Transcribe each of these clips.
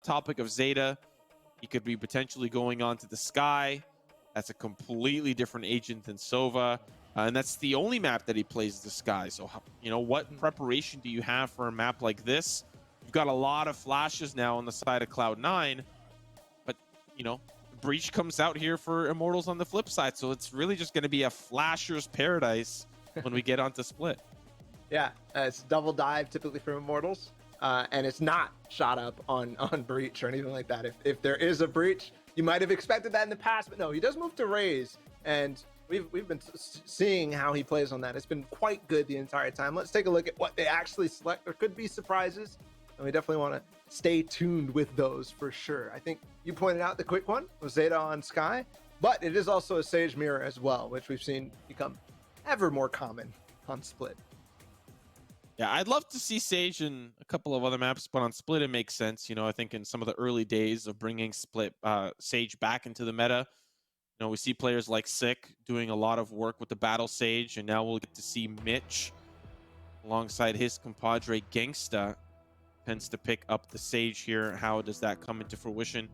topic of Zeta, he could be potentially going on to the Sky. That's a completely different agent than Sova. And that's the only map that he plays, the Sky. So, you know, what preparation do you have for a map like this? You've got a lot of flashes now on the side of Cloud9. But, you know, Breach comes out here for Immortals on the flip side. So it's really just going to be a flasher's paradise when we get onto Split. Yeah, it's double dive typically from Immortals. And it's not shot up on Breach or anything like that. If there is a Breach, you might have expected that in the past, but no, he does move to Raze, and we've been seeing how he plays on that. It's been quite good the entire time. Let's take a look at what they actually select. There could be surprises, and we definitely want to stay tuned with those for sure. I think you pointed out the quick one was Zeta on Sky, but it is also a Sage mirror as well, which we've seen become ever more common on Split. Yeah, I'd love to see Sage in a couple of other maps, but on Split it makes sense. You know, I think in some of the early days of bringing Sage back into the meta, you know, we see players like Sick doing a lot of work with the Battle Sage, and now we'll get to see Mitch alongside his compadre Gangsta tends to pick up the Sage here. How does that come into fruition?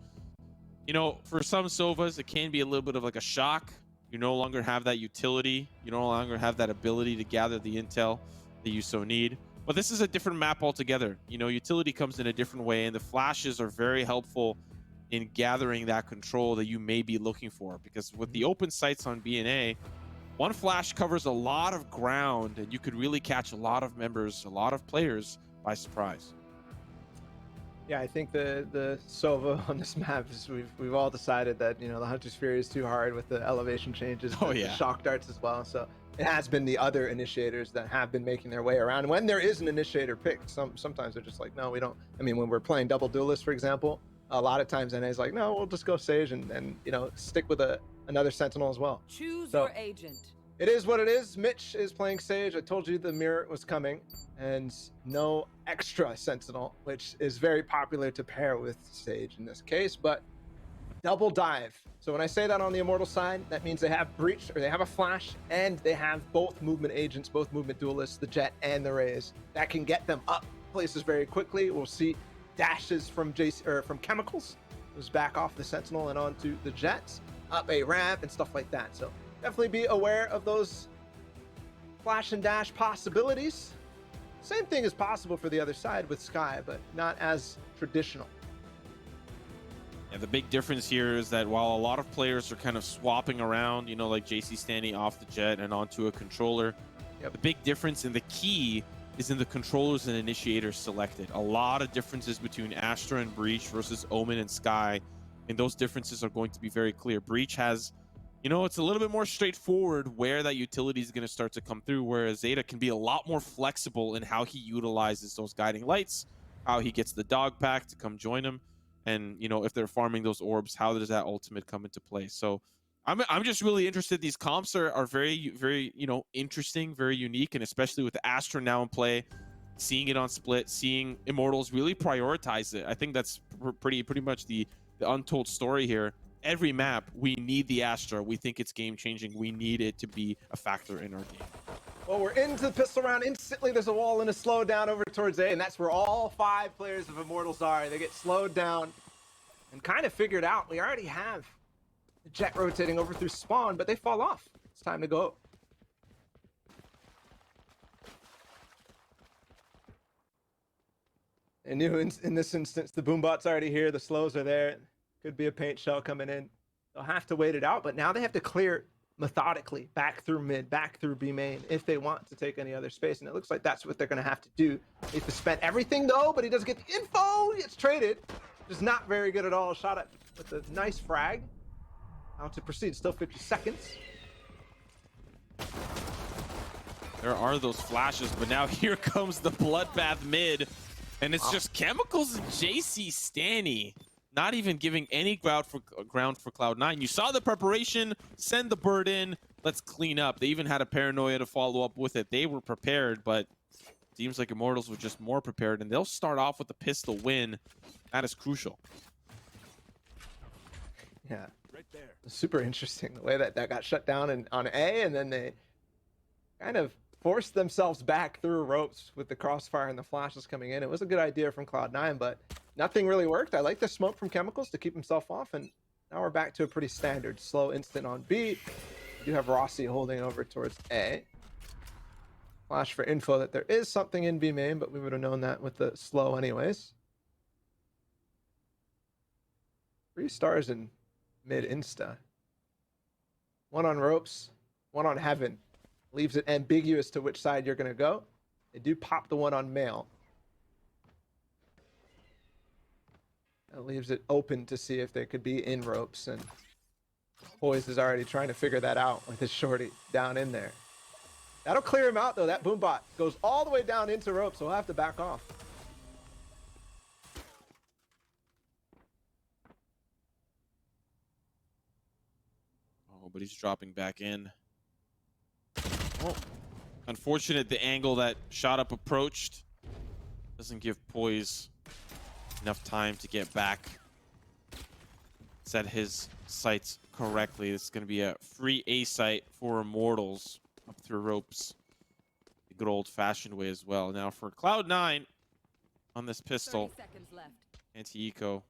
You know, for some Sovas, it can be a little bit of like a shock. You no longer have that utility. You no longer have that ability to gather the intel that you so need. But this is a different map altogether. You know, utility comes in a different way, and the flashes are very helpful in gathering that control that you may be looking for. Because with the open sights on BNA, one flash covers a lot of ground, and you could really catch a lot of members, a lot of players by surprise. Yeah, I think the Sova on this map is we've all decided that, you know, the Hunter's Fury is too hard with the elevation changes, the shock darts as well. So it has been the other initiators that have been making their way around. When there is an initiator picked, sometimes they're just like, no, we don't. I mean, when we're playing double duelist, for example, a lot of times NA's like, no, we'll just go Sage and you know, stick with another Sentinel as well. Choose your agent. It is what it is. Mitch is playing Sage. I told you the mirror was coming, and no extra Sentinel, which is very popular to pair with Sage in this case, but double dive. So when I say that on the Immortal side, that means they have Breach, or they have a Flash, and they have both movement agents, both movement duelists, the Jet and the Raze. That can get them up places very quickly. We'll see dashes from from Chemicals, who's back off the Sentinel and onto the Jets, up a ramp and stuff like that. So definitely be aware of those flash and dash possibilities. Same thing is possible for the other side with Sky, but not as traditional. Yeah, the big difference here is that while a lot of players are kind of swapping around, you know, like JC standing off the Jet and onto a controller, the big difference in the key is in the controllers and initiators selected. A lot of differences between Astra and Breach versus Omen and Sky, and those differences are going to be very clear. Breach has, you know, it's a little bit more straightforward where that utility is going to start to come through, whereas Zeta can be a lot more flexible in how he utilizes those guiding lights, how he gets the dog pack to come join him, and, you know, if they're farming those orbs, how does that ultimate come into play? So I'm just really interested. These comps are very, very, you know, interesting, very unique, and especially with the Astra now in play, seeing it on Split, seeing Immortals really prioritize it. I think that's pretty much the untold story here. Every map, we need the Astra. We think it's game-changing. We need it to be a factor in our game. Well, we're into the pistol round. Instantly, there's a wall and a slow down over towards A, and that's where all 5 players of Immortals are. They get slowed down and kind of figured out. We already have the Jet rotating over through spawn, but they fall off. It's time to go. And in this instance, the Boombot's already here. The slows are there. Could be a paint shell coming in. They'll have to wait it out, but now they have to clear methodically back through mid, back through B main if they want to take any other space, and it looks like that's what they're going to have to do. They have to spend everything though, but he doesn't get the info. He gets traded. Just not very good at all. Shot at with a nice frag. How to proceed? Still 50 seconds. There are those flashes, but now here comes the bloodbath mid, and it's just Chemicals and JC Stanny. Not even giving any ground for Cloud9. You saw the preparation, send the bird in, let's clean up. They even had a paranoia to follow up with it. They were prepared, but seems like Immortals were just more prepared, and they'll start off with a pistol win. That is crucial. Yeah, right there. Super interesting the way that got shut down on A, and then they kind of forced themselves back through ropes with the crossfire and the flashes coming in. It was a good idea from Cloud9, but nothing really worked. I like the smoke from Chemicals to keep himself off, and now we're back to a pretty standard slow instant on B. You have Rossi holding over towards A. Flash for info that there is something in B main, but we would have known that with the slow anyways. 3 stars in mid insta. 1 on ropes, 1 on heaven. Leaves it ambiguous to which side you're going to go. They do pop the 1 on male. That leaves it open to see if they could be in ropes, and Poise is already trying to figure that out with his shorty down in there. That'll clear him out though. That boom bot goes all the way down into ropes, so he'll have to back off. Oh, but he's dropping back in. Oh, unfortunate the angle that shot up approached. Doesn't give Poise enough time to get back. Set his sights correctly. This is going to be a free A site for Immortals up through ropes. The good old-fashioned way as well. Now for Cloud9 on this pistol. Anti-eco.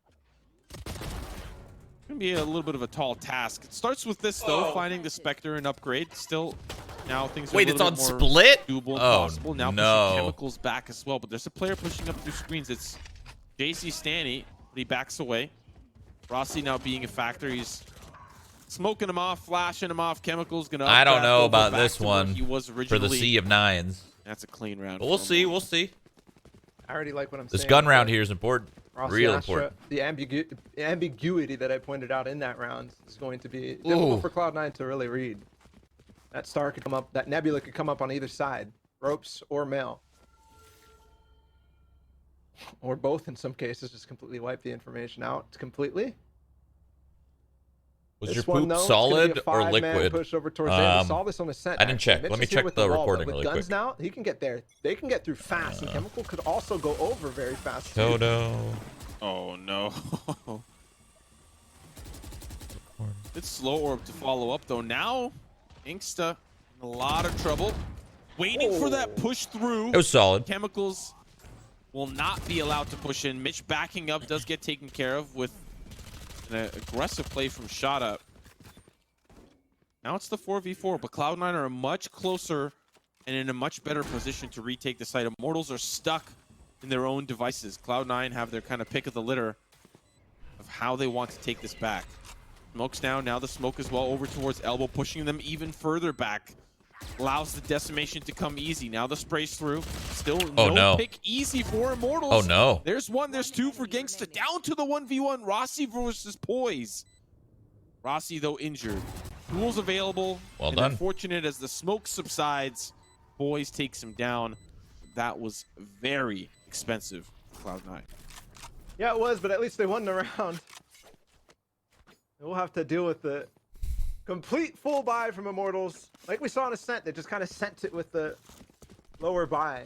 Gonna be a little bit of a tall task. It starts with this though, finding the Spectre and upgrade. Still, now things are Wait, a it's little on bit more split? doable and Oh, possible. Now no. pushing Chemicals back as well, but there's a player pushing up through screens. It's JC Stanny, but he backs away. Rossi now being a factor. He's smoking him off, flashing him off. Chemicals gonna. I don't updraft know over about back this to where one he was for the originally. sea of nines. That's a clean round. But we'll see. We'll see. I already like what I'm This saying. gun round here is important. Rossi Real Astra, important. the ambiguity that I pointed out in that round is going to be difficult Ooh. for Cloud9 to really read. That star could come up, that nebula could come up on either side, ropes or male. Or both in some cases, just completely wipe the information out completely. Was This your one, poop though, it's gonna be solid a or 5-man liquid? Push over towards A. We saw this on the set. I didn't check. Mitch Let me is here check with the wall, recording but with really guns quick. now, he can get there. They can get through fast, and Chemical could also go over very fast. too. Toto. Oh no. It's slow orb to follow up though. Now Inksta in a lot of trouble. Waiting for that push through. It was solid. Chemicals will not be allowed to push in. Mitch backing up does get taken care of with an aggressive play from Shot Up. Now it's the 4v4, but Cloud9 are much closer and in a much better position to retake the site. Immortals are stuck in their own devices. Cloud9 have their kind of pick of the litter of how they want to take this back. Smoke's down, now the smoke as well over towards Elbow, pushing them even further back. Allows the decimation to come easy. Now the spray's through. Still no pick easy for Immortals. Oh no. There's one, there's two for Gangsta. Down to the 1v1. Rossi versus Poise. Rossi, though, injured. Tools available. Well and done. Unfortunate as the smoke subsides, Poise takes him down. That was very expensive for Cloud9. Yeah, it was, but at least they won the round. We'll have to deal with the complete full buy from Immortals. Like we saw in Ascent, they just kind of sent it with the lower buy.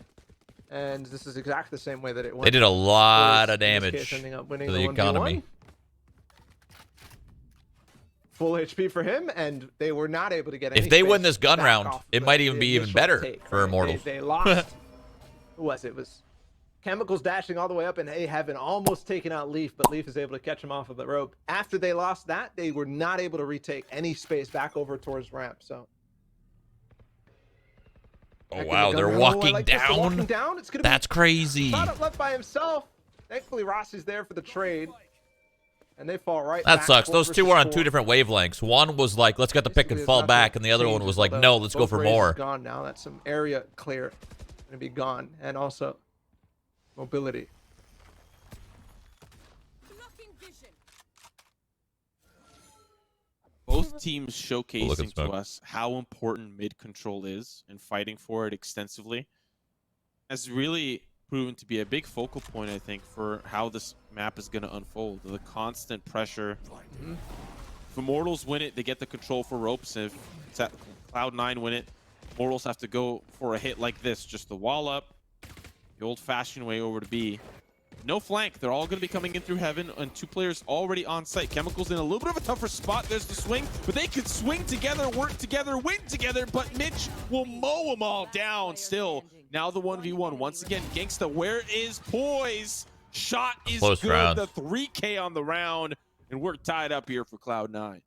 And this is exactly the same way that it went. They did a lot of In this damage case, ending up winning to the 1v1. economy. Full HP for him, and they were not able to get any If they win space this gun back round, off it the- might even the be even initial better take, for right? Immortals. They lost. Who was it? It was Chemicals dashing all the way up in A Heaven, almost taking out Leaf, but Leaf is able to catch him off of the rope. After they lost that, they were not able to retake any space back over towards ramp. So. Oh wow, they're walking down. Walking down. It's gonna That's be crazy. Shroud left by himself. Thankfully, Rossi's there for the trade. And they fall right That back. sucks. 4 Those two versus were on 4. two different wavelengths. One was like, let's get the pick and Basically, fall there's back, nothing and the other one changes, was like, although no, let's go both for races more. Gone now. That's some area clear. Gonna be gone, and also mobility. Both teams Look at showcasing to Smoke. us how important mid control is and fighting for it extensively has really proven to be a big focal point, I think, for how this map is going to unfold. The constant pressure. If Immortals win it, they get the control for ropes. If it's at Cloud9 win it, Immortals have to go for a hit like this. Just the wall up, the old-fashioned way over to B. No flank. They're all going to be coming in through Heaven, and 2 players already on site. Chemicals in a little bit of a tougher spot. There's the swing, but they could swing together, work together, win together, but Mitch will mow them all down still. Now the 1v1. Once again, Gangsta, where is Poise? Shot is Close good. round. The 3K on the round, and we're tied up here for Cloud9.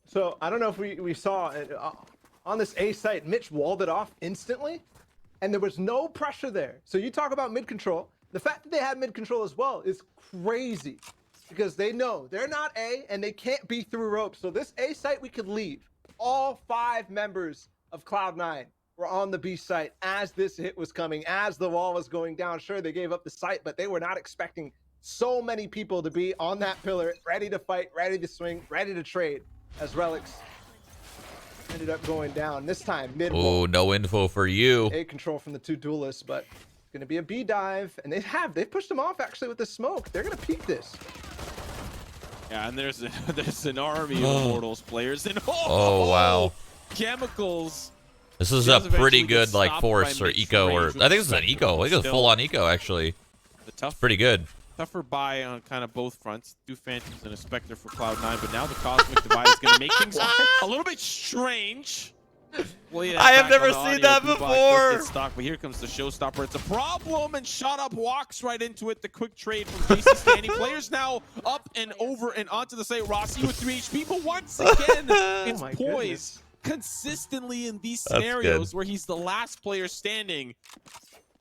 So I don't know if we saw it, on this A site, Mitch walled it off instantly, and there was no pressure there. So you talk about mid control. The fact that they had mid control as well is crazy, because they know they're not A and they can't be through ropes. So this A site we could leave. All 5 members of Cloud9 were on the B site as this hit was coming, as the wall was going down. Sure, they gave up the site, but they were not expecting so many people to be on that pillar, ready to fight, ready to swing, ready to trade, as Relics ended up going down. This time, mid wall. Oh, no info for you. A control from the 2 duelists, but it's going to be a B dive, and they've pushed them off actually with the smoke. They're going to peek this. Yeah, and there's an army of Immortals players, and Oh, wow. Chemicals. This is a pretty good like force or eco, or I think this is an eco. I think it's a full-on eco actually. It's Pretty good. Tougher buy on kind of both fronts. 2 Phantoms and a Spectre for Cloud9, but now the Cosmic Divide is going to make things a little bit strange. I have never seen that before. Stock, but here comes the showstopper. It's a problem, and Shot Up walks right into it. The quick trade from JC Standing. Players now up and over and onto the site. Rossi with 3 HP, but once again, it's my poised goodness. consistently in these That's scenarios good. where he's the last player standing.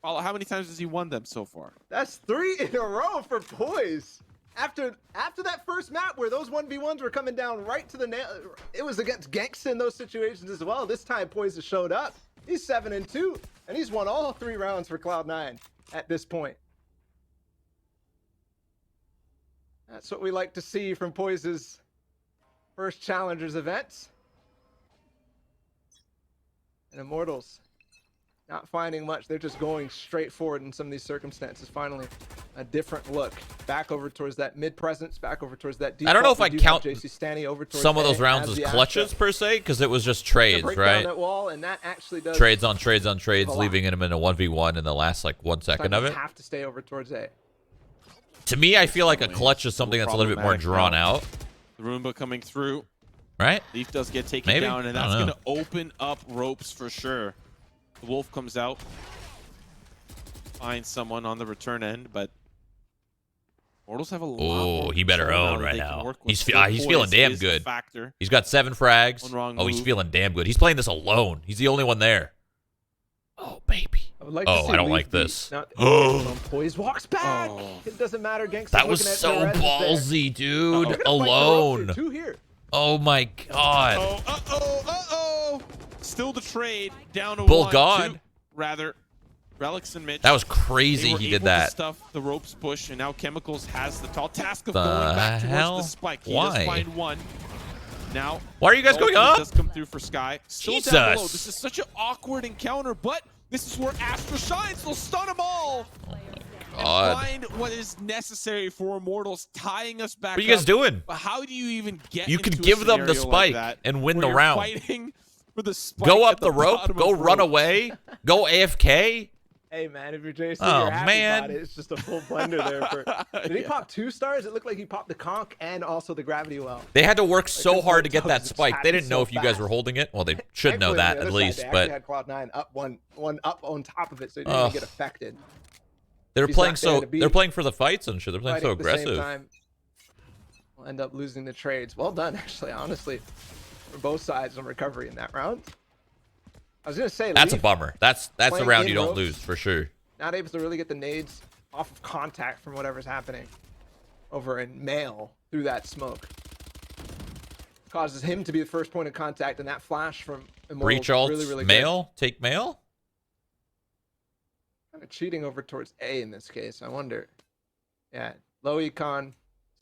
How many times has he won them so far? That's 3 in a row for Poise. After that first map where those 1v1s were coming down right to the nail, it was against Gangsta in those situations as well. This time Poise has showed up. He's 7-2, and he's won all 3 rounds for Cloud9 at this point. That's what we like to see from Poise's first Challengers event. And Immortals not finding much. They're just going straight forward in some of these circumstances. Finally, a different look. Back over towards that mid presence, back over towards that deep. I don't know if I count JC Stanny over towards some of those A rounds as clutches per se, because it was just trades, break right? down that wall, and that actually does Trades on trades on trades, a lot. leaving him in a 1v1 in the last like 1 second of you it. have to stay over towards A. To me, I feel like a clutch is something that's a little bit more drawn out, The Roomba coming through. right? Leaf does get taken Maybe. down, and I don't that's going know. to open up ropes for sure. The Wolf comes out, finds someone on the return end, but Immortals have a lot more Oh, he better control own now right that they can now. work with. He's Still he's feeling Poise damn is the good. factor. He's got 7 frags. One wrong Oh, he's move. feeling damn good. He's playing this alone. He's the only one there. Oh, baby. I would like Oh, to see I don't Leaf like be this. not- Poise walks back. Oh. It doesn't matter. Gangsta That was looking at so the res there. ballsy, dude. They're gonna fight the ropes Alone. here, 2 here. Oh my god. Oh, uh-oh. Still the trade. Down to Bull 1, God. 2, rather. Relics and Mitch. That was They crazy were he able did that. To stuff the ropes push, and now Chemicals has the tall task of The going back hell? towards the spike. He Why? does find one. Now, Why are you guys going up? Does come through for Sky. Still Jesus. down below. This is such an awkward encounter, but this is where Astra shines. They'll stun them all. God. And find what is necessary for Immortals, tying us back. What are you guys up. doing? But how do you even get? You into could a give them the scenario spike like that and win where the you're round. Fighting for the spike Go at up the rope. bottom Go of run ropes. away. Go AFK. Hey man, if you're JC, Oh, you're happy man. about it. It's just a full blender there. For did he Yeah. pop 2 stars? It looked like he popped the conch and also the gravity well. They had to work so his hard to get that toes spike. They happened didn't know so if you guys fast. were holding it. Well, they should know Thankfully, that on the at other least, side, they but actually had Cloud9 up one up on top of it, so he didn't Ugh. even get affected. they're He's playing not there so to beat. they're playing for the fights and shit. They're playing Fighting so at the same aggressive. time, we'll end up losing the trades. Well done, actually, honestly, for both sides on recovery in that round. I was gonna say That's a Leaf bummer. That's the playing round in you don't ropes. lose for sure. not able to really get the nades off of contact from whatever's happening over in Mail through that smoke. Causes him to be the first point of contact, and that flash from Immortals Breach alt, really, really good. mail, take mail. Kind of cheating over towards A in this case. I wonder. Yeah, low econ,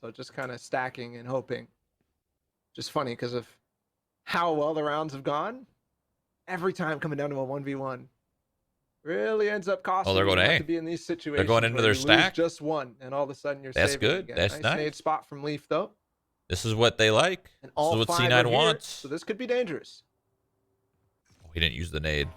so just kind of stacking and hoping. Just funny because of how well the rounds have gone. Every time coming down to a 1v1 really ends up costing. they're going you A. to be in these situations. going into where their you lose stack? just one, and all of a sudden you're That's saving good. again. That's nice nice. nade spot from Leaf though. This is what they like. And This all is what 5 C9 are here, wants. so this could be dangerous. Oh, he didn't use the nade.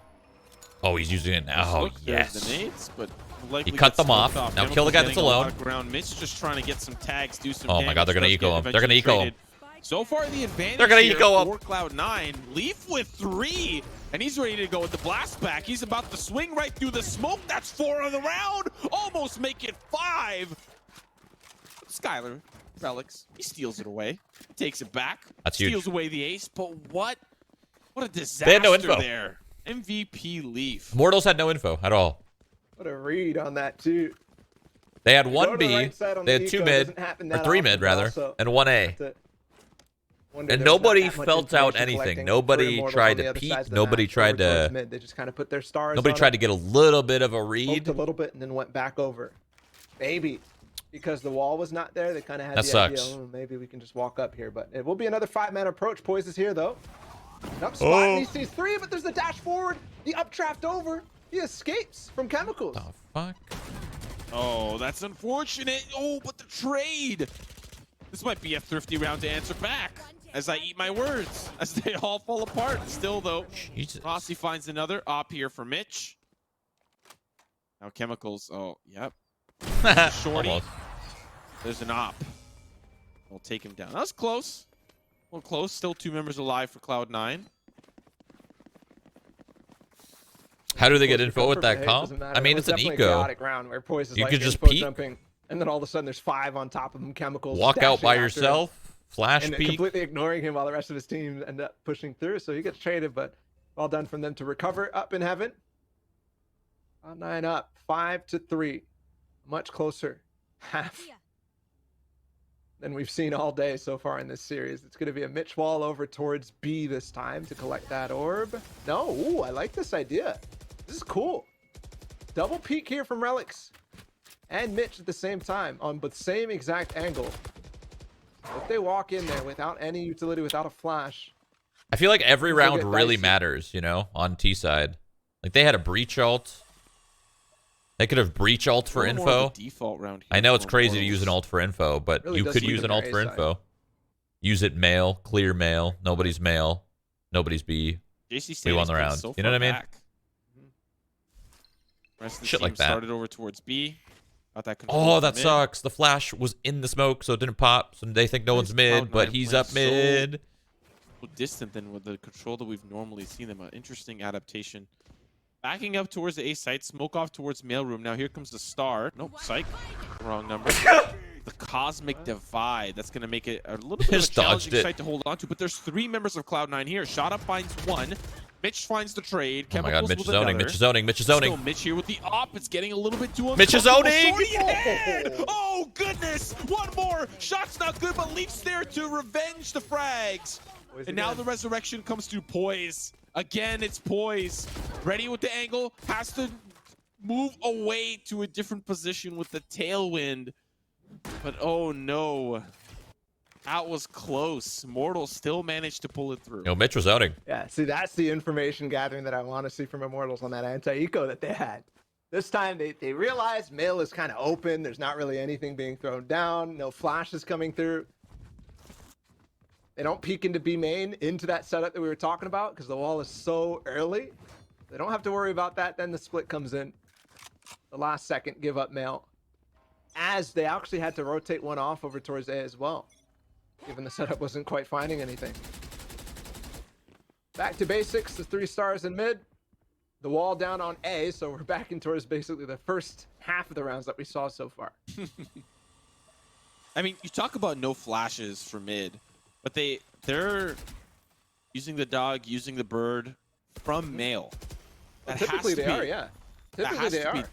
Oh, he's using it now. Oh, Look, there's yes. the nades, but likely He cut gets them off. smoked Now kill the guy Chemicals that's getting a lot alone. of ground. Mitch just trying to get some tags, do some Oh my God, they're gonna damage, eco does him. get They're gonna eventually eco him. traded. So far, the advantage They're gonna here eco for up. Cloud9. Leaf with 3, and he's ready to go with the blast back. He's about to swing right through the smoke. That's 4 on the round. Almost make it 5. Skylar, Relics, he steals it away, takes it back, That's huge. steals away the ace, but what a disaster They had no info. there. MVP Leaf. Immortals had no info at all. What a read on that too. They had Go one to the B, right side on they the had two eco, mid, doesn't happen or that three often, mid but rather, also and one A. wonder And there was not nobody that much felt out information anything. collecting for Nobody Immortals tried on the to other peek. sides of the Nobody map, tried over towards to. mid. They just kind of put their stars Nobody on tried it, to get a little bit of a hoped read. a little bit, and then went back over. Maybe because the wall was not there, they kind of had That the sucks. idea, oh, maybe we can just walk up here. But it will be another 5-man approach. Poise is here though. Up spot, Oh. and he sees 3, but there's the dash forward. The updraft over. He escapes from chemicals. The fuck? Oh, that's unfortunate. Oh, but the trade. This might be a thrifty round to answer back as I eat my words, as they all fall apart. Still, though, Jesus. Rossi finds another op here for Mitch. Now Chemicals. Oh, yep. Shorty. Almost. There's an op. We'll take him down. That was close. Well, close. Still 2 members alive for Cloud9. How do they get Poise info with that recovered, but hey, it comp? doesn't matter. I mean, It was it's an definitely a eco. chaotic round where Poise is You like could just info peek. jumping, and then all of a sudden there's 5 on top of him. Chemicals Walk out dashing by after him, yourself. Flash and peek. completely ignoring him while the rest of his team end up pushing through. So he gets traded, but well done from them to recover up in heaven. Cloud9 up 5-3, much closer, half than we've seen all day so far in this series. It's going to be a Mitch wall over towards B this time to collect that orb. No, ooh, I like this idea. This is cool. Double peek here from Relics and Mitch at the same time on the same exact angle. If they walk in there without any utility, without a flash. I feel like every Things will round get really dicey. matters, you know, on T side. Like they had a breach ult. They could have breach ult for A little more of a info. default round here I know it's for crazy to Immortals. use an ult for info, but Really you does could lead use them an to ult A for side. info. Use it male, clear male. Nobody's male. Nobody's B. JC We won Stanley's the been round. so You know far what I mean? back. Rest of the Shit team like that. started over towards B. Got that control Oh, from that mid. sucks. The flash was in the smoke, so it didn't pop. So they think no Why one's is mid, but Cloud9 he's playing up mid. So distant than with the control that we've normally seen them. An interesting adaptation. Backing up towards the A site, smoke off towards mailroom. Now here comes the star. Nope, psych. Wrong number. The Cosmic Divide. That's going to make it a little bit of a Just dodged challenging it. site to hold on to. But there's 3 members of Cloud9 here. Shot up finds 1. Mitch finds the trade. Oh my god, Chemicals Mitch is with zoning. another. Mitch is zoning. Mitch is Still zoning. Mitch here with the op. It's getting a little bit too Mitch is uncomfortable. zoning! Shorty ahead! Oh, goodness. One more. Shot's not good, but Leaf's there to revenge the frags. Poise And now again. the resurrection comes to Poise. Again, it's Poise. Ready with the angle. Has to move away to a different position with the tailwind. But oh no. That was close. Immortals still managed to pull it through. Yo, Mitch was zoning. Yeah, see, that's the information gathering that I want to see from Immortals on that anti-eco that they had. This time they realized mail is kind of open. There's not really anything being thrown down. No flashes coming through. They don't peek into B main into that setup that we were talking about because the wall is so early. They don't have to worry about that. Then the split comes in. The last second give up mail. As they actually had to rotate one off over towards A as well, given the setup wasn't quite finding anything. Back to basics, the 3 stars in mid. The wall down on A, so we're back in towards basically the first half of the rounds that we saw so far. I mean, you talk about no flashes for mid, but they're using the dog, using the bird from mail. That Typically has to they be, are, yeah. that Typically has they to be are.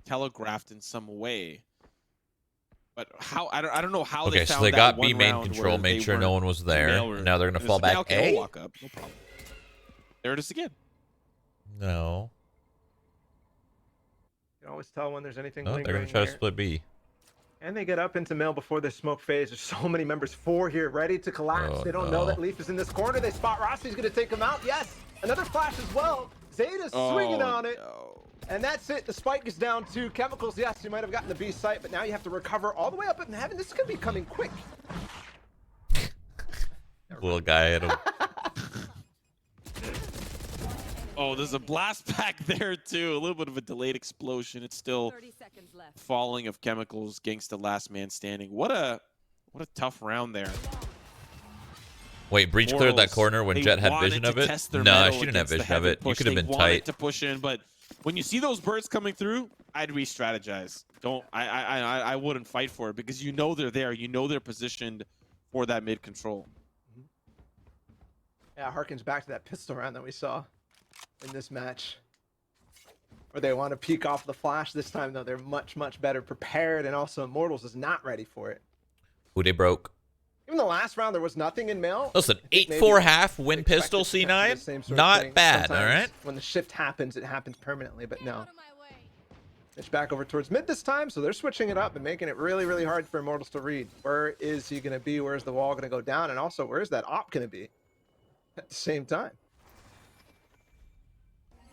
telegraphed in some way. But how? I don't know how Okay, they so found they that got one B main round control, where made they sure no weren't one was there. mail And now they're gonna room. fall back Okay, A. I'll walk up, no problem. There it is again. No. You can always tell when there's anything No, they're lingering gonna try to there. split B. And they get up into mail before the smoke phase. There's so many members. 4 here, ready to collapse. Oh, they don't know no. that Leaf is in this corner. They spot Rossi's going to take him out. Yes, another flash as well. Zeta's swinging on it. No. And that's it. The spike is down to Chemicals. Yes, you might have gotten the B site, but now you have to recover all the way up in heaven. This is going to be coming quick. Little guy hit him. Oh, there's a blast pack there too. A little bit of a delayed explosion. It's still 30 seconds left. falling of Chemicals. Gangsta last man standing. What a tough round there. Wait, breach cleared that Immortals, corner when they Jet had wanted vision to of it? test their No, mettle she didn't have against the vision of heavy it. You push. could have They been wanted tight. to push in, but when you see those birds coming through, I'd re-strategize. I wouldn't fight for it because you know they're there. You know they're positioned for that mid control. Yeah, it harkens back to that pistol round that we saw in this match. Where they want to peek off the flash. This time, though, they're much, much better prepared. And also, Immortals is not ready for it. Who they broke? Even the last round, there was nothing in male. Listen, 8-4 half win pistol C9. Not bad, all right? When the shift happens, it happens permanently, but no. It's back over towards mid this time, so they're switching it up and making it really, really hard for Immortals to read. Where is he going to be? Where's the wall going to go down? And also, where's that op going to be at the same time?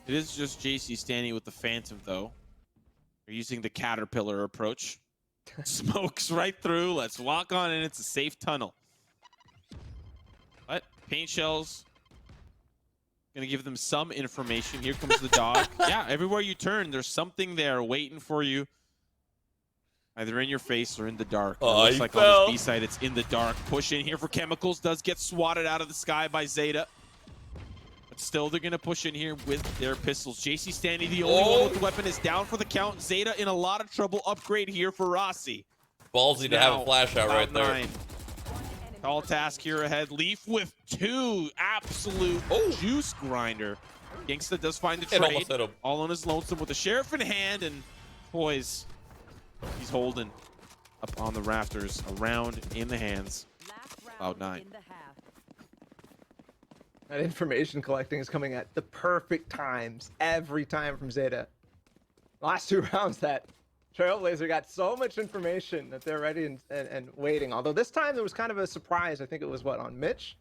It is just JC standing with the Phantom, though. They're using the Caterpillar approach. Smokes right through. Let's walk on in. It's a safe tunnel. But paint shells. Gonna give them some information. Here comes the dog. Yeah, everywhere you turn, there's something there waiting for you. Either in your face or in the dark. It looks like on this B side, it's in the dark. Push in here for Chemicals. Does get swatted out of the sky by Zeta. But still, they're gonna push in here with their pistols. JC Stanley, the only one with the weapon, is down for the count. Zeta in a lot of trouble. Upgrade here for Rossi. Ballsy to have a flash out right there. Tall task here ahead. Leaf with 2. Absolute juice grinder. Gangsta does find the trade. All on his lonesome with the sheriff in hand. And boys, he's holding up on the rafters. Around in the hands. Cloud9. That information collecting is coming at the perfect times. Every time from Zeta. Last 2 rounds, that Trailblazer got so much information that they're ready and waiting. Although this time there was kind of a surprise. I think it was on Mitch?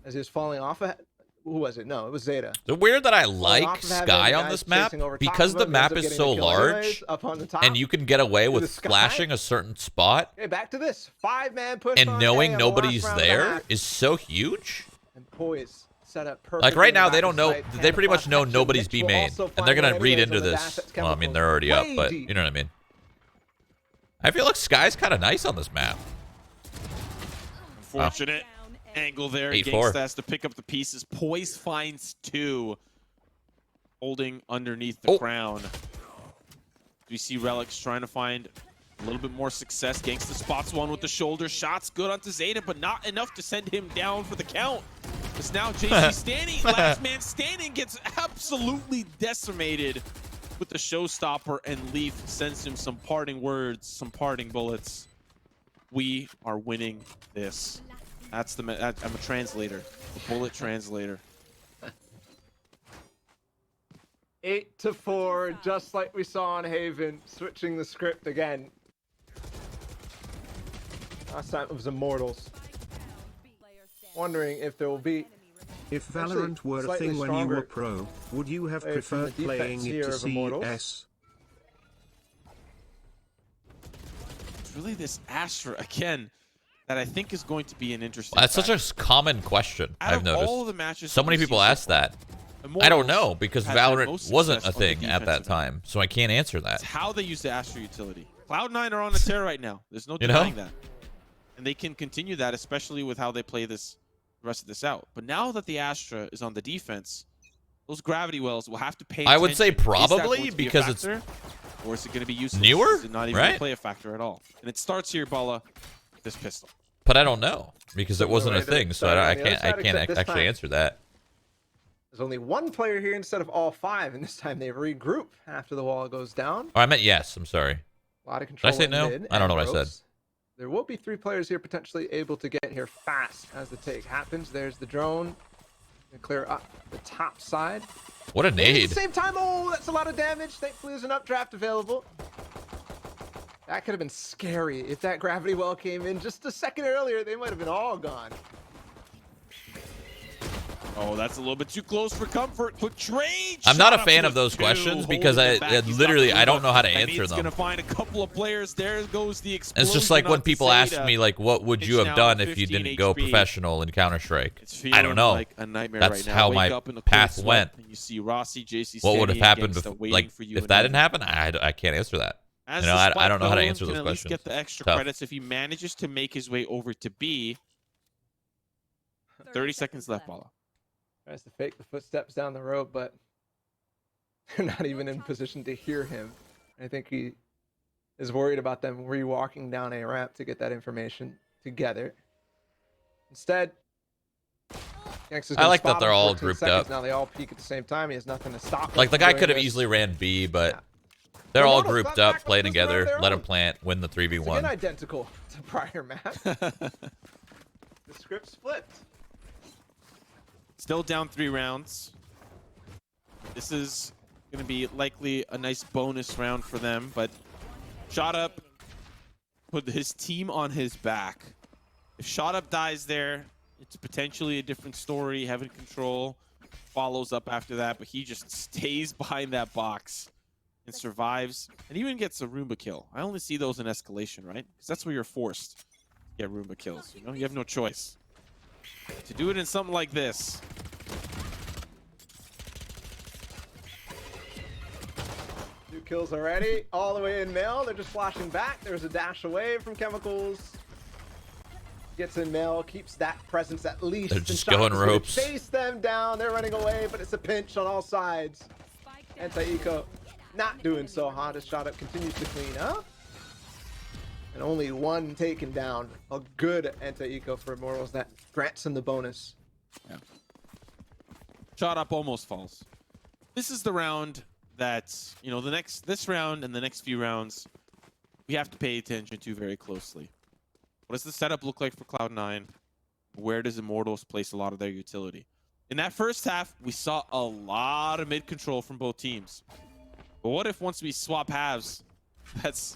As he was falling off of, who was it? No, it was Zeta. The weird that I like Sky on this map because the map is so large and you can get away with flashing a certain spot. Okay, back to this. 5-man push and knowing nobody's there is so huge. And poise set up perfect. Like right now, they don't know. They pretty much know nobody's B main, and they're gonna read into this. Well, I mean, they're already up, but you know what I mean. I feel like Sky's kind of nice on this map. Unfortunate angle there. Gangsta has to pick up the pieces. Poise finds 2. Holding underneath the crown. We see Relics trying to find a little bit more success. Gangsta spots one with the shoulder. Shots good onto Zeta, but not enough to send him down for the count. It's now JC standing. Last man standing gets absolutely decimated with the showstopper, and Leaf sends him some parting words, some parting bullets. We are winning this. That's the. I'm a translator, a bullet translator. 8-4, just like we saw on Haven. Switching the script again. Last time it was Immortals. Wondering if there will be. If Valorant were a thing when you were pro, would you have preferred playing it to CS? It's really this Astra again that I think is going to be an interesting. That's such a common question. I've noticed. All of the matches so many people ask that. I don't know because Valorant wasn't a thing at that time, so I can't answer that. It's how they use the Astra utility. Cloud9 are on a tear right now. There's no denying that, and they can continue that, especially with how they play this. The rest of this out. But now that the Astra is on the defense, those gravity wells will have to pay attention. I would say probably because it's or is it going to be useless? Newer? Is it not even play a factor at all? And it starts here, Bala, with this pistol. But I don't know because it wasn't a thing, so I can't actually answer that. There's only 1 player here instead of all 5, and this time they regroup after the wall goes down. Oh, I meant yes. I'm sorry. A lot of control. Did I say no? I don't know what I said. There will be 3 players here potentially able to get here fast as the take happens. There's the drone. Clear up the top side. What a nade. At the same time, oh, that's a lot of damage. Thankfully, there's an updraft available. That could have been scary if that gravity well came in just a second earlier. They might have been all gone. Oh, that's a little bit too close for comfort. Quick trade. I'm not a fan of those questions because I don't know how to answer them. Gonna find a couple of players. There goes the explosion. It's just like when people ask me, like, what would you have done if you didn't go professional in Counter-Strike? I don't know. Like a nightmare That's right now. how my path went. And you see Rossi, JC, what would have happened if that didn't happen? I can't answer that. You know, I don't know how to answer those questions. Get the extra credits if he manages to make his way over to B. 30 seconds left, Bala. Tries to fake the footsteps down the road, but They're not even in position to hear him. I think he is worried about them re-walking down a ramp to get that information together. Instead, I like that they're all grouped up. Now they all peek at the same time. He has nothing to stop. Like, the guy could have easily ran B, but they're all grouped up, playing together, let him plant, win the 3v1. It's again identical to prior map. The script's flipped. Still down 3 rounds. This is going to be likely a nice bonus round for them, but Shot Up put his team on his back. If Shot Up dies there, it's potentially a different story. Having control follows up after that, but he just stays behind that box and survives, and even gets a Roomba kill. I only see those in escalation, right? Because that's where you're forced to get Roomba kills. You know, you have no choice. To do it in something like this. 2 kills already, all the way in mail. They're just flashing back. There's a dash away from Chemicals. Gets in mail, keeps that presence at least. They're just going ropes. Chase them down. They're running away, but it's a pinch on all sides. Anti-eco not doing so hot as Shot Up continues to clean up. And only 1 taken down. A good anti-eco for Immortals that grants him the bonus. Yeah. Shot Up almost falls. This is the round that, you know, this round and the next few rounds, we have to pay attention to very closely. What does the setup look like for Cloud9? Where does Immortals place a lot of their utility? In that first half, we saw a lot of mid control from both teams. But what if once we swap halves, that's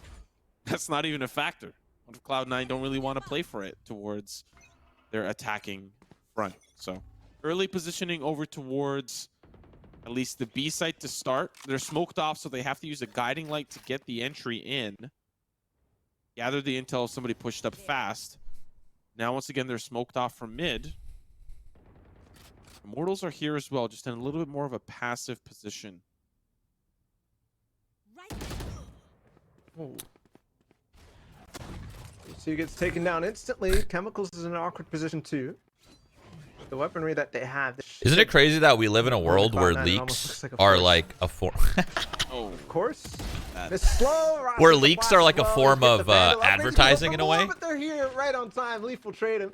not even a factor? What if Cloud9 don't really want to play for it towards their attacking front? So early positioning over towards at least the B site to start. They're smoked off, so they have to use a guiding light to get the entry in. Gather the intel if somebody pushed up fast. Now, once again, they're smoked off from mid. Immortals are here as well, just in a little bit more of a passive position. Oh. So he gets taken down instantly. Chemicals is in an awkward position too. The weaponry that they have. Isn't it crazy that we live in a world where leaks are like a form? Oh, of course. Where leaks are like a form of advertising in a way. But they're here right on time. Leaf will trade him.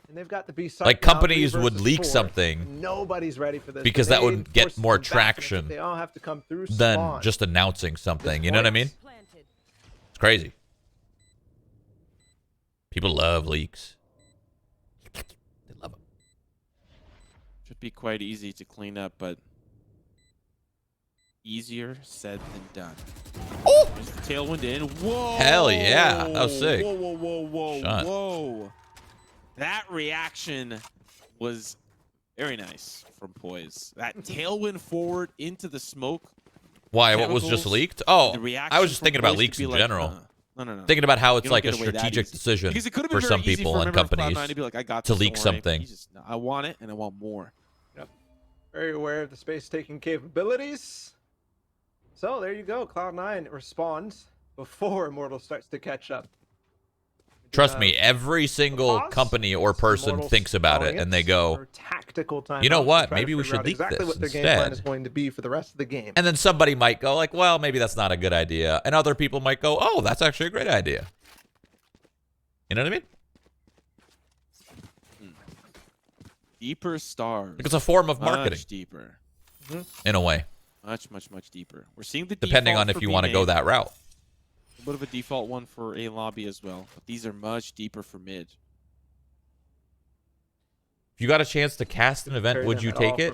And they've got the B side. Like companies would leak something. Nobody's ready for this. Because that would get more traction they all have to come through than just announcing something. You know what I mean? It's crazy. People love leaks. They love them. Should be quite easy to clean up, but easier said than done. Oh! There's the tailwind in. Whoa! Hell yeah. That was sick. Whoa, whoa, whoa, whoa, Shot. whoa. That reaction was very nice from Poise. That tailwind forward into the smoke. Why? What was just leaked? Oh, I was just thinking about Poise leaks in like, general. No. Thinking about how it's like a strategic decision for some people and companies to be like, I got to this, leak something. Just, no, I want it and I want more. Yep. Very aware of the space-taking capabilities. So there you go. Cloud9 responds before Immortal starts to catch up. Trust me, every single company or person thinks about it and they go, you know what? Maybe we should leak this what their instead. game plan is going to be for the rest of the game. And then somebody might go like, well, maybe that's not a good idea. And other people might go, oh, that's actually a great idea. You know what I mean? Deeper stars. Like it's a form of marketing. Much deeper. In a way. Much deeper. We're seeing the depending on if you want to go that route. A bit of a default one for A lobby as well, but these are much deeper for mid. If you got a chance to cast an event, would you take it?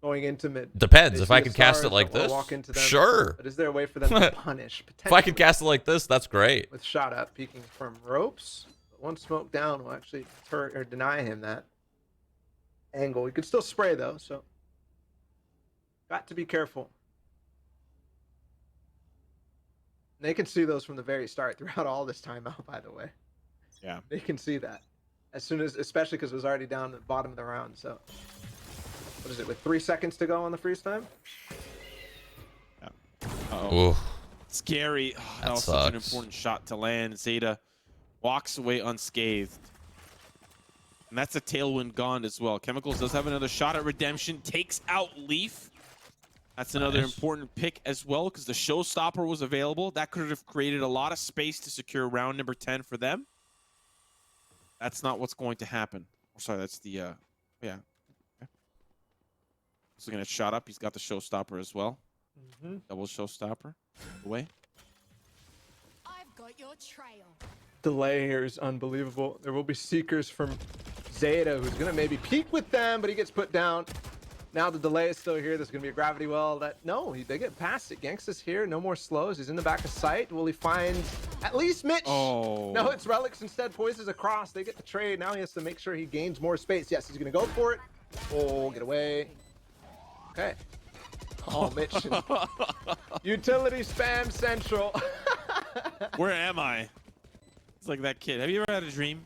Going into mid. Depends. If I could cast it like this, sure. But is there a way for them to punish? If I could cast it like this, that's great. With Shot Up peeking from ropes, but one smoke down will actually deter or deny him that angle. He could still spray though, so got to be careful. They can see those from the very start throughout all this timeout, by the way. Yeah. They can see that. As soon as, especially because it was already down at the bottom of the round, so. What is it, with 3 seconds to go on the freeze time? Yeah. Uh-oh. Scary. Oh, that was sucks. such an important shot to land. Zeta walks away unscathed. And that's a tailwind gone as well. Chemicals does have another shot at redemption. Takes out Leaf. That's another important pick as well, because the showstopper was available. That could have created a lot of space to secure round number 10 for them. That's not what's going to happen. Sorry, that's the yeah. Okay. So gonna shot up. He's got the showstopper as well. Double showstopper. Away. I've got your trail. Delay here is unbelievable. There will be seekers from Zeta, who's gonna maybe peek with them, but he gets put down. Now the delay is still here. There's gonna be a gravity well. They get past it. Gangsta's here. No more slows. He's in the back of sight. Will he find at least Mitch? Oh. No, it's Relics instead. Poises across. They get the trade. Now he has to make sure he gains more space. Yes, he's gonna go for it. Oh, get away. Okay. Oh, Mitch. Utility spam central. Where am I? It's like that kid. Have you ever had a dream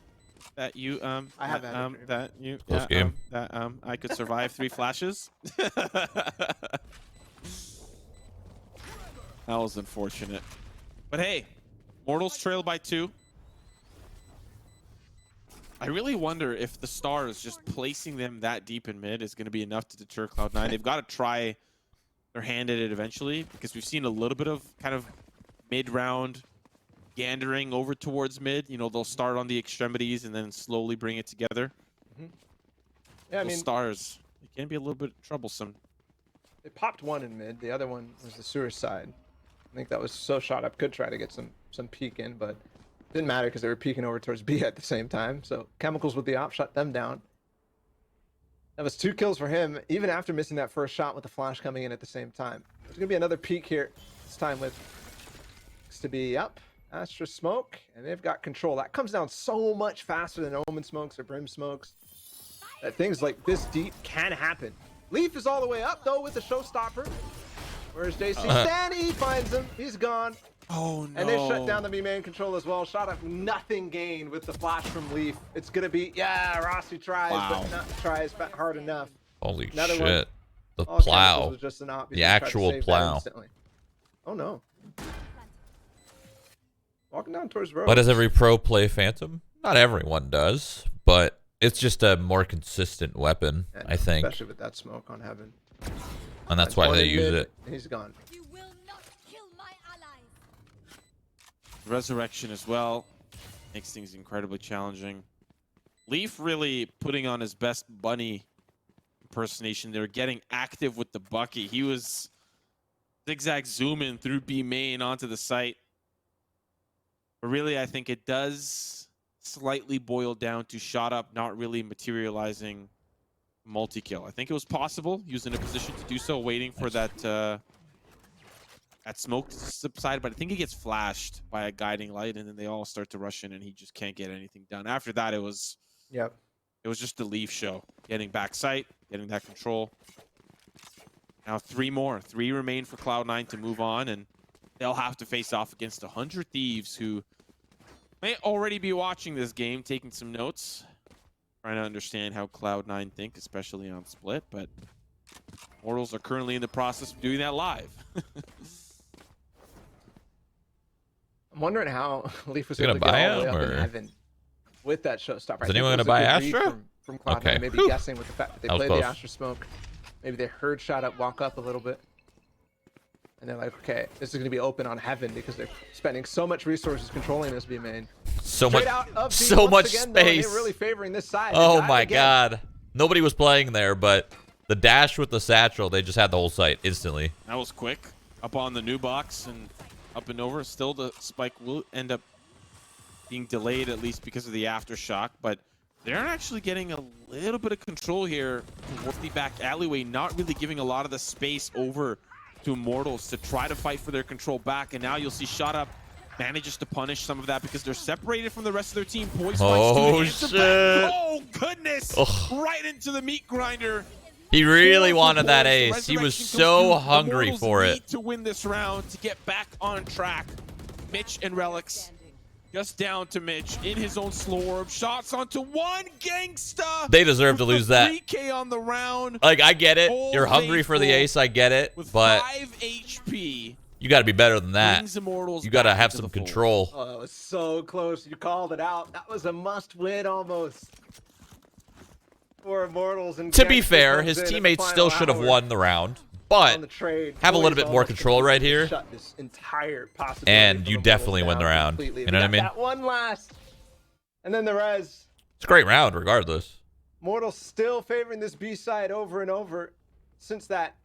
that you I have had a dream. that you game. that I could survive 3 flashes? That was unfortunate. But hey, Mortals trail by 2. I really wonder if the stars just placing them that deep in mid is going to be enough to deter Cloud9. They've got to try their hand at it eventually, because we've seen a little bit of kind of mid-round gandering over towards mid. You know, they'll start on the extremities and then slowly bring it together. Yeah, I Those mean, stars, it can be a little bit troublesome. they popped one in mid. The other one was the sewer side. I think that was so shot up. Could try to get some peek in, but didn't matter because they were peeking over towards B at the same time. So Chemicals with the op shut them down. That was 2 kills for him, even after missing that first shot with the flash coming in at the same time. There's gonna be another peek here. This time with to be up. Astra smoke, and they've got control. That comes down so much faster than Omen smokes or Brim smokes. That things like this deep can happen. Leaf is all the way up though with the showstopper. Where's JC? Stanny finds him. He's gone. Oh no! And they shut down the B main control as well. Shot up, nothing gained with the flash from Leaf. It's gonna be Rossi tries, but not tries hard enough. Holy Another shit! one. The All Chemicals plow. was just an op. The actual plow. Oh no! Walking down towards road. But does every pro play Phantom? Not everyone does, but it's just a more consistent weapon, I think. Especially with that smoke on Heaven. And that's why they use it. He's gone. You will not kill my allies. Resurrection as well makes things incredibly challenging. Leaf really putting on his best bunny impersonation. They were getting active with the bucket. He was zigzag zooming through B main onto the site. But really, I think it does slightly boil down to shot up not really materializing multi-kill. I think it was possible. He was in a position to do so, waiting for that smoke to subside, but I think he gets flashed by a guiding light, and then they all start to rush in, and he just can't get anything done. After that, it was just the Leaf show. Getting back sight, getting that control. Now 3 more. 3 remain for Cloud9 to move on, and they'll have to face off against 100 Thieves, who may already be watching this game, taking some notes, trying to understand how Cloud9 think, especially on split. But Mortals are currently in the process of doing that live. I'm wondering how Leaf was able able to get all the way him, up in or? Heaven with that showstopper. Is anyone going to buy Astra? From Cloud9, Okay. maybe Whew. guessing with the fact that they That was played the close. Astra smoke. Maybe they heard shot up, walk up a little bit. And they're like, okay, this is going to be open on Heaven because they're spending so much resources controlling this B main. So Straight much, out of B so once much again, though, and space. they're really favoring this side. They Oh got it my again. god. Nobody was playing there, but the dash with the satchel, they just had the whole site instantly. That was quick. Up on the new box and up and over. Still, the spike will end up being delayed, at least because of the aftershock, but they're actually getting a little bit of control here towards the back alleyway, not really giving a lot of the space over to Immortals to try to fight for their control back. And now you'll see Shot Up manages to punish some of that because they're separated from the rest of their team. Poise Oh, shit. shit. Oh, goodness. Ugh. Right into the meat grinder. He really 4 for wanted that Poise. ace. He was Resurrection so comes through. hungry Immortals for need it. to win this round to get back on track. Mitch and Relics just down to Mitch in his own slow orb. Shots onto one Gangsta. They deserve to lose that. 3K on the round. Like, I get it. Full You're hungry for the faithful ace. I get it. with But 5 HP. you got to be better than that. Brings Immortals You got to back have into some the fold. control. Oh, that was so close. You called it out. That was a must-win almost for Immortals. And To be Gangsta fair, comes his in at the teammates final still should have hour. won the round. but on the trade. have a little bit more Almost control right here. Shut this entire possibility And from you Immortals definitely win down the round. completely. You know what I We mean? got that one last. And then the res. It's a great round, regardless. Mortals still favoring this B side over and over since that,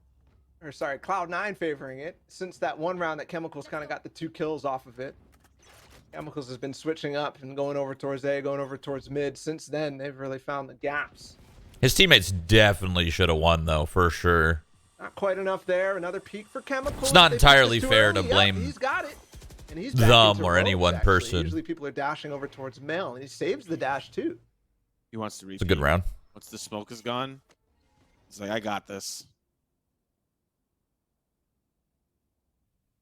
or sorry, Cloud9 favoring it since that one round that Chemicals kind of got the 2 kills off of it. Chemicals has been switching up and going over towards A, going over towards mid. Since then, they've really found the gaps. His teammates definitely should have won, though, for sure. Not quite enough there. Another peak for Chemicals. It's not They entirely pushed this too fair early. to Yep, blame he's got it. And he's back them into or any rogues, one actually. person. Usually people are dashing over towards Mel, and he saves the dash too. He wants to repeat. It's a good round. Once the smoke is gone, he's like, I got this.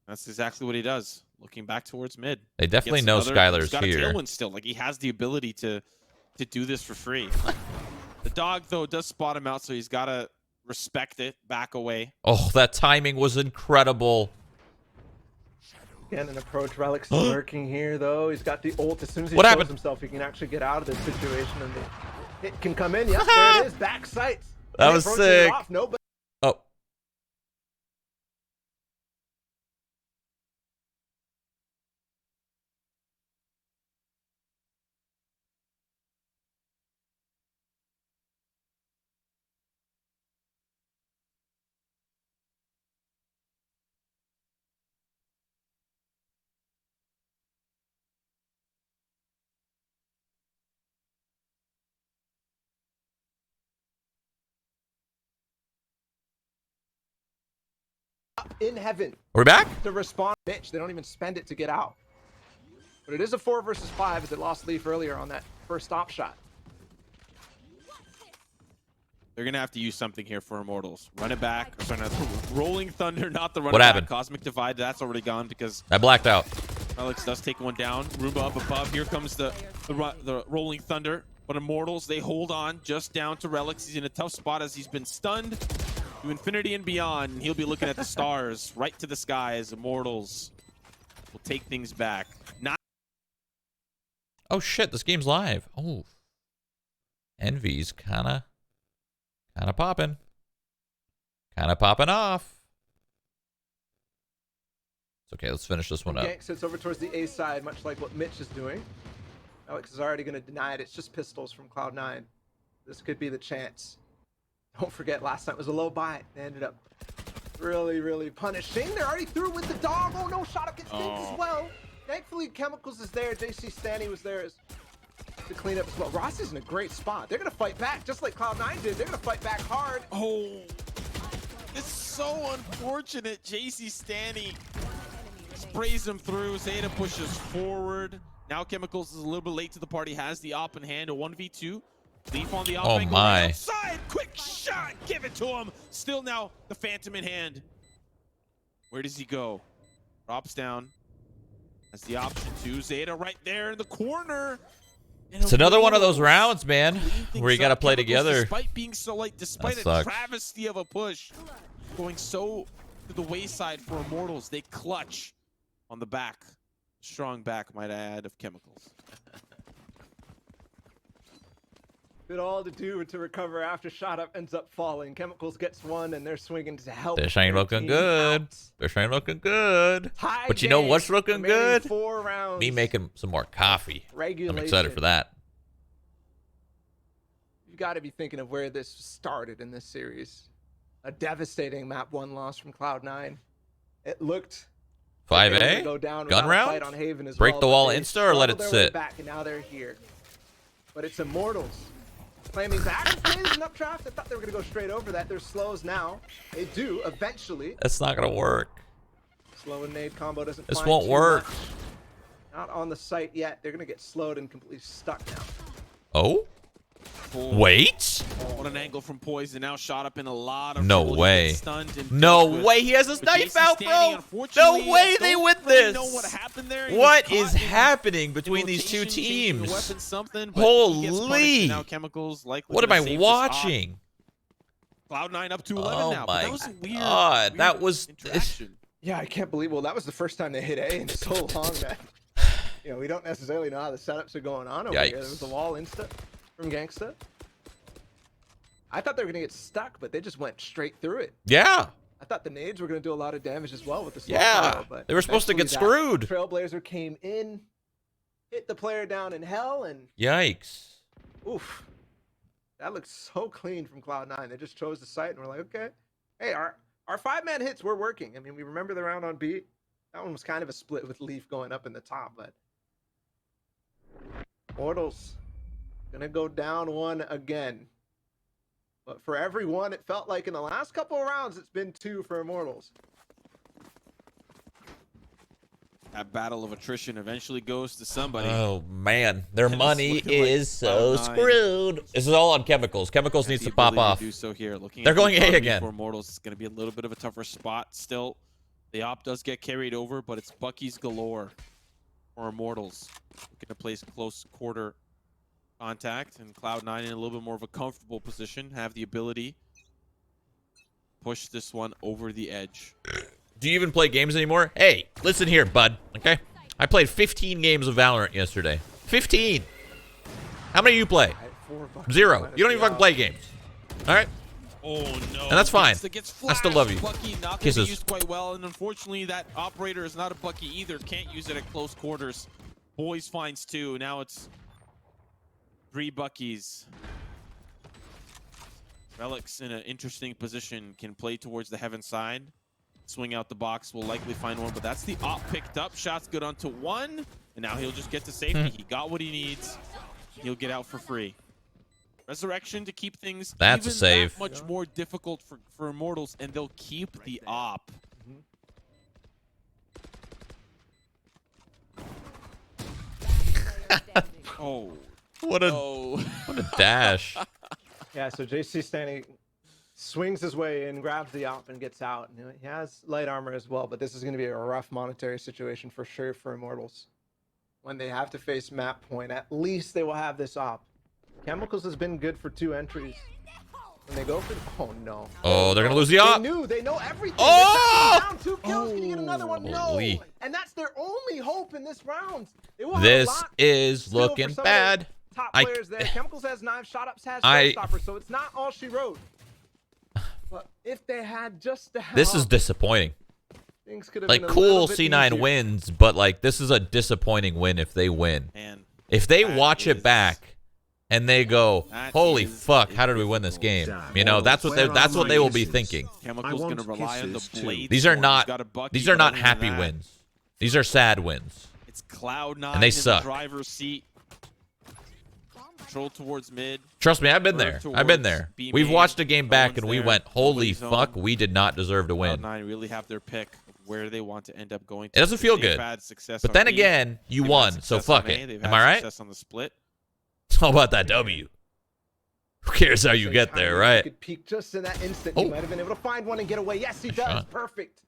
That's exactly what he does. Looking back towards mid. They definitely Gets know another- Skylar's he's got a here. tailwind still. Like, he has the ability to do this for free. The dog, though, does spot him out, so he's got to respect it, back away. Oh, that timing was incredible. Again, an approach. Relic's lurking here, though. He's got the ult. As soon as he What shows happened? himself, he can actually get out of this situation, and the hit can come in. Yep, there it is. Back sights. That And was approaching it sick. off. Nobody. Oh. In heaven. Are we back? To respond, bitch. They don't even spend it to get out. But it is a 4 versus 5 as it lost Leaf earlier on that first stop shot. They're going to have to use something here for Immortals. Run it back. Or sorry, not Rolling Thunder, not the run What it happened? back. Cosmic Divide, that's already gone because I blacked out. Alex does take one down. Roomba up above. Here comes the Rolling Thunder. But Immortals, they hold on just down to Relics. He's in a tough spot as he's been stunned to infinity and beyond. And he'll be looking at the stars, right to the skies. Immortals will take things back. Not Oh, shit. This game's live. Oh. Envy's kind of popping. Kind of popping off. It's okay. Let's finish this one up. Gank sits over towards the A side, much like what Mitch is doing. Alex is already going to deny it. It's just pistols from Cloud9. This could be the chance. Don't forget, last time it was a low buy. They ended up really, really punishing. They're already through with the dog. Oh, no, shot up gets dinked as well. Thankfully, Chemicals is there. JC Stanny was there to clean up as well. Ross is in a great spot. They're going to fight back, just like Cloud9 did. They're going to fight back hard. Oh, it's so unfortunate. JC Stanny sprays him through. Zeta pushes forward. Now Chemicals is a little bit late to the party. Has the op in hand. A 1v2. Leaf on the op angle. my. Outside. Quick shot. Give it to him. Still now the Phantom in hand. Where does he go? Drops down. That's the option to Zeta right there in the corner. It's another one of those rounds, man, where you got to play Chemicals, together. Despite being so late, despite That a sucks. travesty of a push, going so to the wayside for Immortals, they clutch on the back. Strong back, might I add, of Chemicals. Did all to do to recover after shot up ends up falling. Chemicals gets one, and they're swinging to help. This ain't their looking team good. out. This ain't looking good. Tie But you know game. what's looking Remaining good? 4 rounds. Me making some more coffee. I'm Regulation. excited for that. You got to be thinking of where this started in this series. A devastating map 1 loss from Cloud9. It looked like they were gonna 5A? go down Gun without a fight round? on Haven as Break well, the but wall they insta or let it struggled their way sit? back, and now they're here. But it's Immortals claiming back and plays an updraft. I thought they were gonna go straight over that. They're slows now. They do eventually. That's not going to work. Slow and nade combo doesn't. This find won't too work. much. Not on the site yet. They're gonna get slowed and completely stuck now. Oh? Oh, Wait? what an angle from Poison. Now shot up in a lot of No trouble. He way. gets stunned and No dealt with. way. He has his But knife JC out, Stanny, bro. No unfortunately, way they don't win really this. know what happened there. He What was is caught in happening between these two rotation, changing the teams? weapon, something, but he gets punished, Holy. and now Chemicals likely What am gonna I save this op. watching? Cloud9 up to 11 Oh now. But that my was a weird, God, that weird was- interaction. Yeah, I can't believe. Well, that was the first time they hit A in so long that we don't necessarily know how the setups are going on over here. There Yikes. was a wall insta from Gangsta. I thought they were gonna get stuck, but they just went straight through it. Yeah. I thought the nades were going to do a lot of damage as well with the slow Yeah, pyro, but they were supposed to get screwed. Trailblazer came in, hit the player down in hell, and yikes. oof. That looks so clean from Cloud9. They just chose the site, and we're like, okay. Hey, our 5-man hits were working. I mean, we remember the round on B. That one was kind of a split with Leaf going up in the top, but Mortals gonna go down one again. But for every one, it felt like in the last couple of rounds, it's been 2 for Immortals. That battle of attrition eventually goes to somebody. Oh man, their money is so screwed. This is all on Chemicals. Chemicals needs to pop off. Do so here. They're going A again. For Immortals, it's going to be a little bit of a tougher spot still. The op does get carried over, but it's Bucky's galore for Immortals. Looking to place close quarter contact, and Cloud9 in a little bit more of a comfortable position, have the ability to push this one over the edge. Do you even play games anymore? Hey, listen here, bud. Okay, I played 15 games of Valorant yesterday. 15. How many do you play? 0. You don't even fucking play games. All right. Oh no! And that's fine. I still love you. Bucky not Kisses. Used quite well, and unfortunately, that operator is not a Bucky either. Can't use it at close quarters. Boys finds 2. Now it's 3 Buckies. Relics in an interesting position, can play towards the heaven side. Swing out the box, will likely find one, but that's the op picked up. Shots good onto 1, and now he'll just get to safety. He got what he needs. He'll get out for free. Resurrection to keep things that's a save. That much more difficult for Immortals, and they'll keep the op. Oh, what a what a dash. Yeah, so JC Stanley swings his way in, grabs the op, and gets out. And he has light armor as well, but this is going to be a rough monetary situation for sure for Immortals. When they have to face map point, at least they will have this op. Chemicals has been good for 2 entries. When they go for, oh no. Oh, they're gonna lose the op. They know everything. Oh! Down 2 kills. Can you get another one? No. Holy. And that's their only hope in this round. This is looking bad. Top players there. Chemicals has 9, Shot Ups has Showstopper, so it's not all she wrote. But if they had just the help, this is disappointing. Things could have like, been a cool, little bit C9 easier. wins, but like, this is a disappointing win if they win. Man, if they watch it back and they go, holy fuck, how did we win this game? You know, that's what they will be thinking. Chemicals going to rely on the blades. These are not happy wins. These are sad wins. It's Cloud9 and they in suck. The driver's seat. Control towards mid. Trust me, I've been there. I've been there. We've watched a game back and we went, holy fuck, we did not deserve to win. Cloud9 really have their pick of where they want to end up going. It doesn't feel good. But then again, you won, so fuck it. Am I right? Success on the split. How about that W? Who cares how you get there, right? He could peek just in that instant. He might have been able to find one and get away. Yes, he does. Perfect.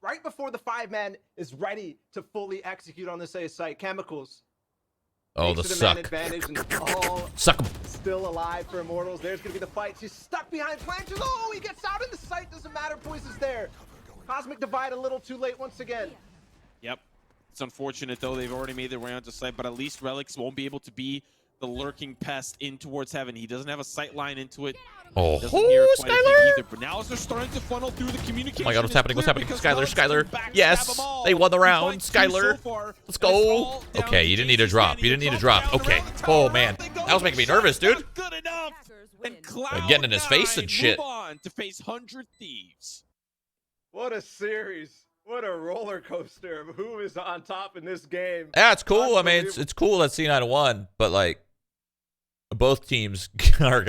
Right before the 5-man is ready to fully execute on this A site, Chemicals. Oh, the suck. Advantage and all suck him. Still alive for Immortals. There's going to be the fight. She's stuck behind planters. Oh, he gets out in the sight. Doesn't matter. Poise is there. Cosmic Divide a little too late once again. Yep. It's unfortunate, though. They've already made their way onto site, but at least Relics won't be able to be the lurking pest in towards heaven. He doesn't have a sight line into it. Oh, Skylar! Either, but now as they're starting to funnel through the communication. Oh my god, what's happening? What's happening? Skylar. Yes! They won the round. Skylar. Let's go. Okay, you didn't need a drop. You didn't need a drop. Okay. Oh man. That was making me nervous, dude. Good enough. And getting in his face and shit. Move on to face 100 Thieves. What a series. What a roller coaster of who is on top in this game. Yeah, it's cool. I mean, it's cool that C9 won, but like, both teams are gonna